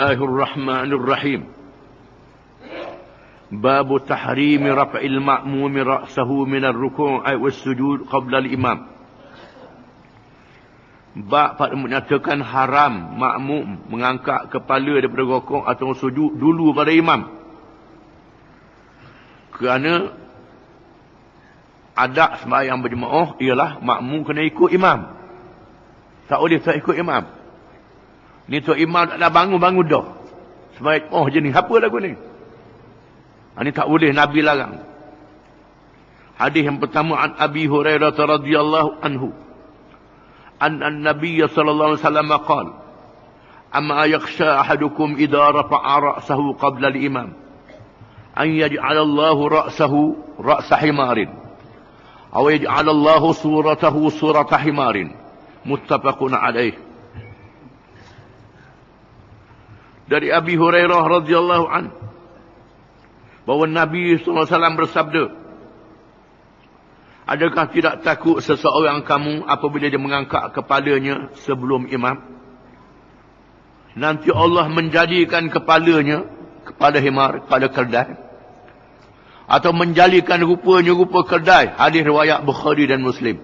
Bismillahirrahmanirrahim. Bab tahrim raf'il ma'mum ra'sahu min ar-ruku' was sujud qabla al-imam. Bab menyatakan haram makmum mengangkat kepala daripada rukuk atau sujud dulu pada imam. Kerana adab sembahyang berjemaah ialah makmum kena ikut imam. Tak boleh tak ikut imam. Ni tu imam tak dah bangun-bangun dah. Sebaik, je ni, apa lagu ni? Ini tak boleh, Nabi larang. Hadis yang pertama, an Abi Hurairah radhiyallahu anhu. An-Nabiy sallallahu alaihi wasallam qala, amma yakhsha ahadukum idza rafa'a ra'sahu qabla al-imam an yaj'ala Allahu ra'sahu ra'sa himarin aw yaj'ala Allahu suratahu surata himarin. Muttafaqun alaih. Dari Abi Hurairah radhiyallahu an, bahawa Nabi SAW bersabda, adakah tidak takut seseorang kamu apabila dia mengangkat kepalanya sebelum imam, nanti Allah menjadikan kepalanya kepala himar, kepala keldai, atau menjadikan rupanya rupa keldai. Hadis riwayat Bukhari dan Muslim.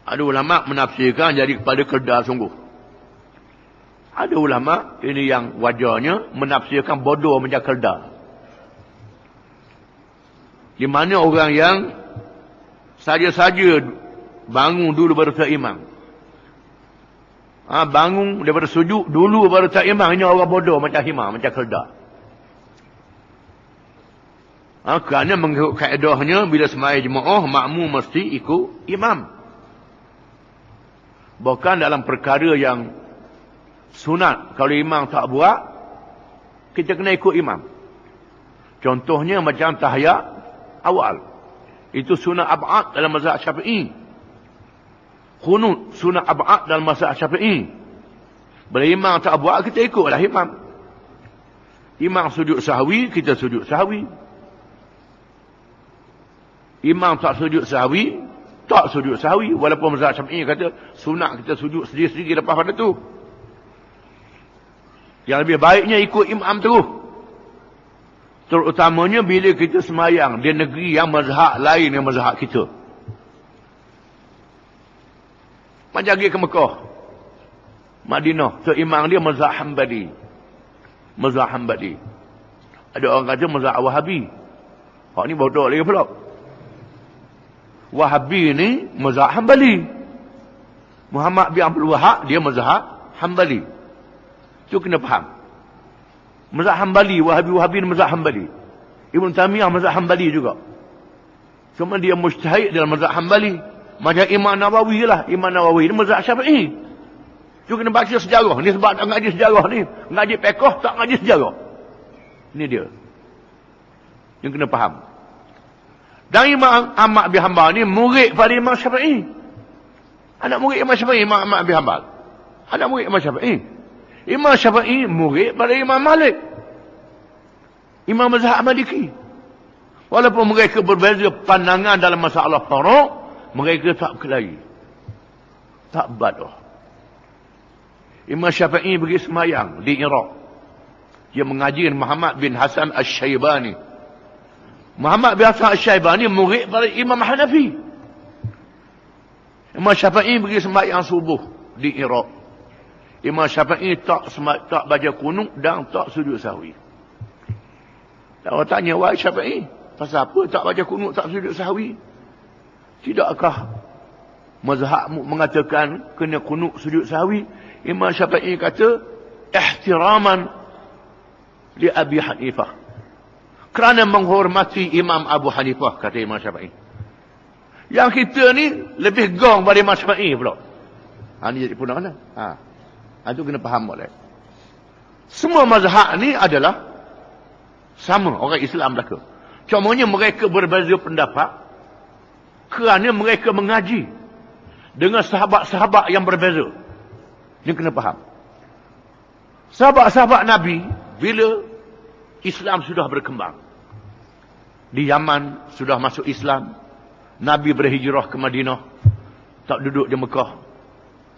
Ada ulama menafsirkan jadi kepala keldai sungguh. Ada ulama ini yang wajarnya menafsirkan bodoh macam keldai. Di mana orang yang saja-saja bangun dulu baru tak imam. Bangun daripada sujud dulu baru tak imam. Ini orang bodoh macam himar, macam keldai. Kerana mengikut kaedahnya bila sembahyang jemaah, makmum mesti ikut imam. Bahkan dalam perkara yang sunat, kalau imam tak buat, kita kena ikut imam. Contohnya macam tahiyat awal. Itu sunat ab'ad dalam mazhab Syafi'i. Qunut sunat ab'ad dalam mazhab Syafi'i. Bila imam tak buat, kita ikutlah imam. Imam sujud sahwi, kita sujud sahwi. Imam tak sujud sahwi, tak sujud sahwi. Walaupun mazhab Syafi'i kata sunat kita sujud sendiri-sendiri lepas pada tu. Yang lebih baiknya ikut imam terus. Terutamanya bila kita sembahyang di negeri yang mazhab lain dengan mazhab kita. Macam pergi ke Mekah, Madinah, tu imam dia mazhab Hanbali. Mazhab Hanbali. Ada orang kata mazhab Wahabi. Hak ni bodoh lagi pula. Wahabi ni mazhab Hanbali. Muhammad bin Abdul Wahab dia mazhab Hanbali. Itu kena faham. Mazhab Hanbali, Wahabi ni mazhab Hanbali. Ibn Taymiyah mazhab Hanbali juga. Cuma dia mujtahid dalam mazhab Hanbali. Macam Imam Nawawi lah. Imam Nawawi ni mazhab Syafi'i. Itu kena baca sejarah. Ni sebab tak ngaji sejarah ni. Ngaji fiqh tak ngaji sejarah. Ini dia. Yang kena faham. Dan Imam Ahmad bin Hanbal ni murid pada Imam Syafi'i. Anak murid Imam Syafi'i, Imam Ahmad bin Hanbal. Anak murid Imam Syafi'i. Imam Syafi'i murid pada Imam Malik. Imam mazhab Maliki. Walaupun mereka berbeza pandangan dalam masalah faraq, mereka tak berkelahi. Tak badah. Imam Syafi'i pergi sembahyang di Iraq. Dia mengaji Muhammad bin Hasan Asy-Syaibani. Muhammad bin Hasan Asy-Syaibani murid pada Imam Hanafi. Imam Syafi'i pergi sembahyang subuh di Iraq. Imam Syafi'i tak baca kunut dan tak sujud sahwi. Dan orang tanya, wahai Syafi'i, pasal apa tak baca kunut, tak sujud sahwi? Tidakkah mazhabmu mengatakan kena kunut sujud sahwi? Imam Syafi'i kata, ihtiraman li Abi Hanifah. Kerana menghormati Imam Abu Hanifah, kata Imam Syafi'i. Yang kita ni lebih gong pada Imam Syafi'i pula. Ini jadi punah mana? Itu kena faham boleh. Semua mazhab ni adalah sama orang Islam belaka. Cumanya mereka berbeza pendapat kerana mereka mengaji dengan sahabat-sahabat yang berbeza. Ini kena faham. Sahabat-sahabat Nabi bila Islam sudah berkembang, di Yaman sudah masuk Islam, Nabi berhijrah ke Madinah, tak duduk di Mekah.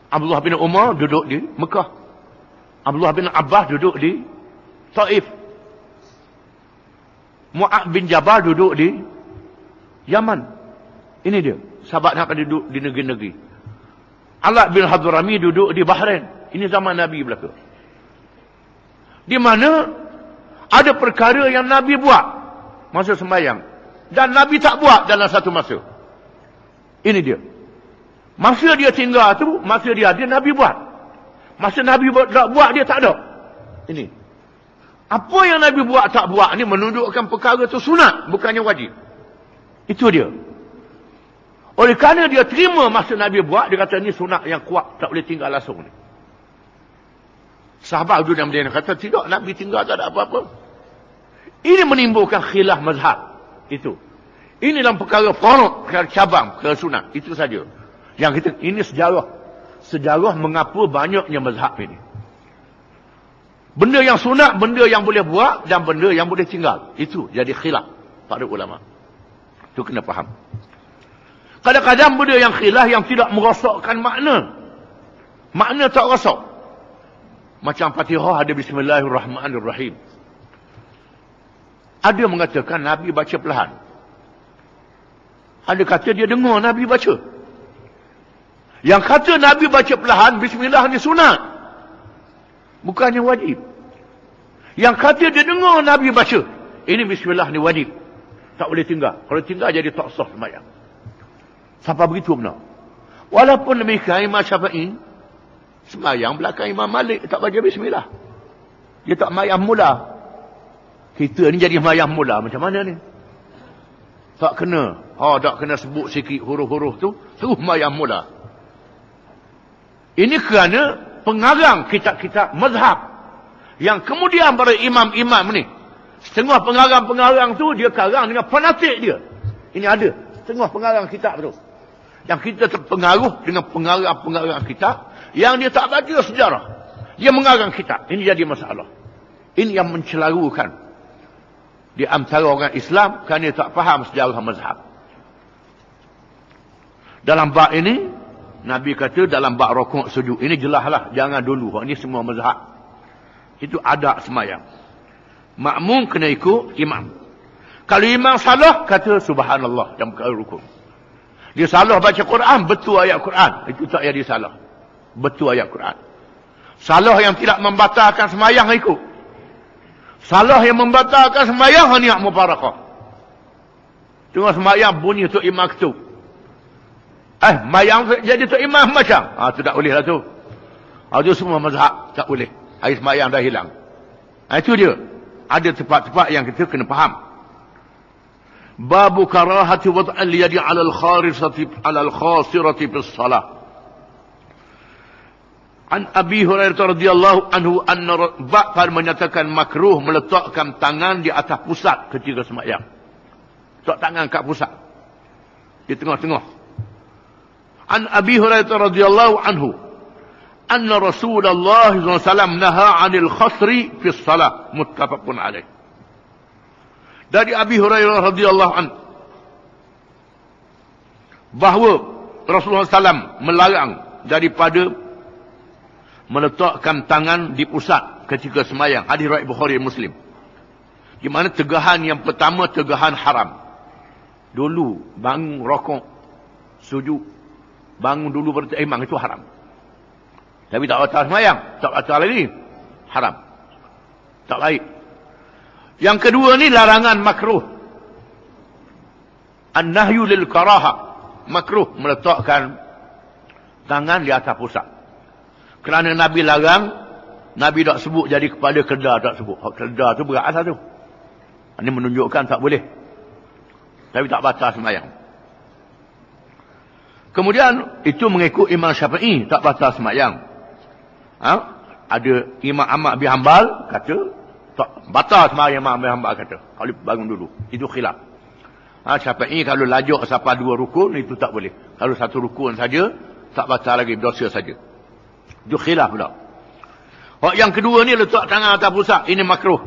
Abdullah bin Umar duduk di Mekah. Abdullah bin Abbas duduk di Taif. Mu'ad bin Jabal duduk di Yaman. Ini dia. Sahabat Nabi duduk di negeri-negeri. Alad bin Hadrami duduk di Bahrain. Ini zaman Nabi belaka. Di mana ada perkara yang Nabi buat masa sembahyang. Dan Nabi tak buat dalam satu masa. Ini dia. Masa dia tinggal tu, masa dia ada, Nabi buat. Masa Nabi tak buat, dia tak ada. Ini. Apa yang Nabi buat tak buat ni menunjukkan perkara tu sunat, bukannya wajib. Itu dia. Oleh kerana dia terima masa Nabi buat, dia kata ni sunat yang kuat, tak boleh tinggal langsung ni. Sahabat Abdul Madinah kata, tidak, Nabi tinggal tak ada apa-apa. Ini menimbulkan khilaf mazhab. Itu. Ini dalam perkara farad, perkara cabang, perkara sunat. Itu saja. Yang kita, ini sejarah. Sejarah mengapa banyaknya mazhab ini. Benda yang sunat, benda yang boleh buat, dan benda yang boleh tinggal. Itu jadi khilaf pada ulama. Itu kena faham. Kadang-kadang benda yang khilaf yang tidak merosakkan makna. Makna tak rosak. Macam Fatihah ada Bismillahirrahmanirrahim. Ada mengatakan Nabi baca perlahan. Ada kata dia dengar Nabi baca. Yang kata Nabi baca perlahan, Bismillah ni sunat. Bukannya wajib. Yang kata dia dengar Nabi baca, ini Bismillah ni wajib. Tak boleh tinggal. Kalau tinggal jadi tak sah sembahyang. Sampai begitu benar. Walaupun demikian Imam Syafi'i sembahyang belakang Imam Malik tak baca Bismillah. Dia tak sembahyang mula. Kita ni jadi sembahyang mula macam mana ni? Tak kena. Tak kena sebut sikit huruf-huruf tu, terus sembahyang mula. Ini kerana pengarang kitab-kitab mazhab yang kemudian para imam-imam ni, setengah pengarang-pengarang tu dia karang dengan fanatik dia. Ini ada setengah pengarang kitab tu yang kita terpengaruh dengan pengarang-pengarang kitab yang dia tak baca sejarah, dia mengarang kitab. Ini jadi masalah. Ini yang mencelarukan di antara orang Islam kerana tak faham sejarah mazhab. Dalam bab ini Nabi kata dalam bab rukuk sujud. Ini jelaslah, jangan dulu. Ini semua mazhab. Itu adab semayang. Makmum kena ikut imam. Kalau imam salah, kata subhanallah dalam perkara rukuk. Dia salah baca Quran, betul ayat Quran. Itu tak jadi salah. Betul ayat Quran. Salah yang tidak membatalkan semayang ikut. Salah yang membatalkan semayang niat mubarakah. Tengok semayang bunyi tu imam ketub. Mayang jadi tu imam macam. Tu tak boleh lah tu. Itu semua mazhab. Tak boleh. Air semayang dah hilang. Itu dia. Ada tempat-tempat yang kita kena faham. Babu karahati wad'al yadi 'ala al-khasirati bis salah. An Abi Hurairah radhiyallahu anhu bab menyatakan makruh meletakkan tangan di atas pusat ketika sembahyang. Letak tangan kat pusat. Di tengah-tengah. An Abi Hurairah radhiyallahu anhu anna Rasulullah sallallahu alaihi wasallam naha 'anil khasri fi shalah, muttafaqun alaih. Dari Abi Hurairah radhiyallahu anhu bahawa Rasulullah SAW melarang daripada meletakkan tangan di pusat ketika sembahyang. Hadis riwayat Bukhari Muslim. Di mana tegahan yang pertama tegahan haram. Dulu bangun rokok, sujud, bangun dulu bertaimang itu haram. Tapi tak batal sembahyang, tak batal lagi. Haram. Tak baik. Yang kedua ni larangan makruh. An-nahyu lil karaha. Makruh meletakkan tangan di atas pusat. Kerana Nabi larang, Nabi tak sebut jadi kepala kedah, tak sebut. Kedah tu berat asal tu. Ini menunjukkan tak boleh. Tapi tak batal sembahyang. Kemudian itu mengikut Imam Syafi'i tak batal sembahyang. Ada Imam Ahmad bin Hanbal kata tak batal sembahyang. Imam bin Hanbal kata kalau bangun dulu. Itu khilaf. Syafi'i kalau lajak sampai 2 rukun itu tak boleh. Kalau 1 rukun saja tak batal lagi, dosa saja. Itu khilaf pula. Yang kedua ni letak tangan atas pusat, ini makruh.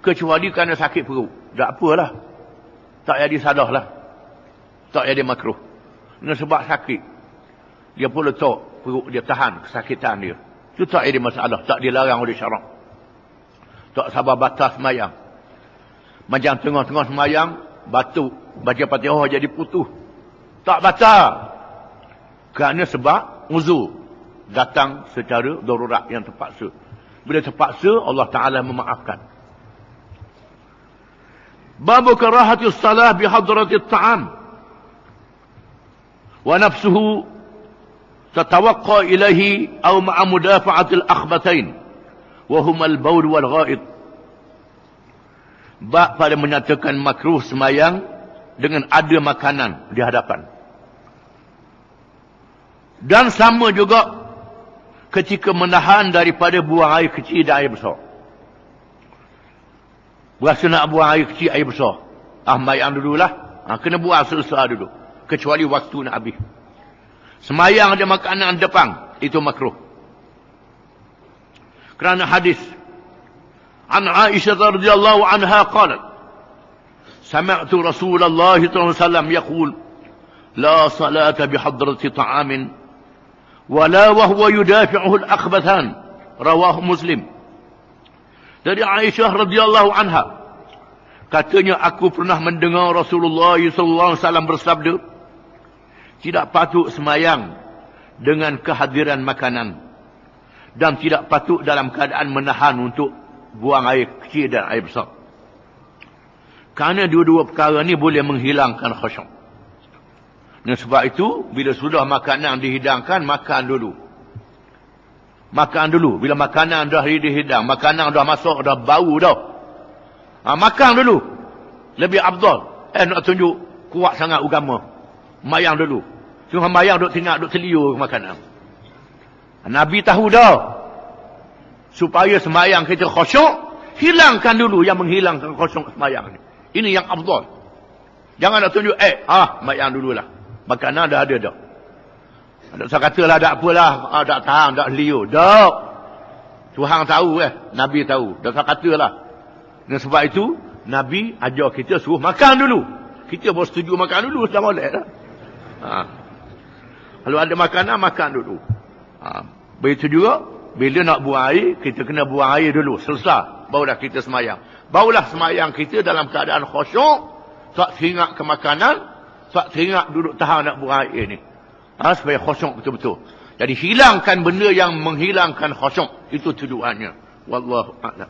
Kecuali kerana sakit perut. Tak apalah. Tak jadi sadah lah. Tak jadi makruh. Dengan sebab sakit. Dia pun letak perut dia tahan kesakitan dia. Itu tak ada masalah. Tak dilarang oleh syarak. Tak sabar batas semayang. Macam tengah-tengah semayang, batuk. Baca Fatihah jadi putus. Tak batal. Kerana sebab uzur. Datang secara darurat yang terpaksa. Bila terpaksa, Allah Ta'ala memaafkan. Babu karahatis salah bihadratit ta'am. Wa nafsuhu tatawaqqa ilahi aw ma'a mudafa'atil akhbatain. Wahuma al-baul wal-ghaid. Bab pada menyatakan makruh semayang dengan ada makanan di hadapan. Dan sama juga ketika menahan daripada buang air kecil dan air besar. Berasa nak buang air kecil, air besar. Semayang dululah. Kena buang selesai dulu. Kecuali waktu nak habis. Semayang ada makanan depan. Itu makruh. Kerana hadis. An Aisyah radhiyallahu anha qalat. Sami'tu Rasulullah sallallahu alaihi wasallam yaqul. La salata bihadrati ta'amin. Wala wahwa yudafi'uhu al-akhbathan. Rawahu Muslim. Dari Aisyah radhiyallahu anha. Katanya aku pernah mendengar Rasulullah sallallahu alaihi wasallam bersabda, tidak patut semayang dengan kehadiran makanan dan tidak patut dalam keadaan menahan untuk buang air kecil dan air besar. Kerana dua-dua perkara ni boleh menghilangkan khusyuk. Dan sebab itu, bila sudah makanan dihidangkan, makan dulu. Makan dulu. Bila makanan dah dihidang, makanan dah masuk, dah bau dah. Makan dulu. Lebih afdal. Nak tunjuk kuat sangat agama. Mayang dulu. Cuma mayang duk tengok, duk seliur makanan. Nabi tahu dah. Supaya semayang kita khusyuk, hilangkan dulu yang menghilangkan khusyuk semayang ni. Ini yang afdal. Jangan nak tunjuk, mayang dululah. Makanan dah ada dah. Saya katalah tak apalah, tak tahan, tak liur. Tak. Tuhan tahu Nabi tahu. Dan saya katalah. Dan sebab itu, Nabi ajar kita suruh makan dulu. Kita baru setuju makan dulu, sudah boleh dah. Kalau ada makanan, makan dulu. Begitu juga, bila nak buang air, kita kena buang air dulu. Selesai. Barulah kita semayang. Barulah semayang kita dalam keadaan khusyuk. Tak teringat ke makanan. Tak teringat duduk tahan nak buang air ni. Supaya khusyuk betul-betul. Jadi hilangkan benda yang menghilangkan khusyuk. Itu tujuannya. Wallahu a'lam.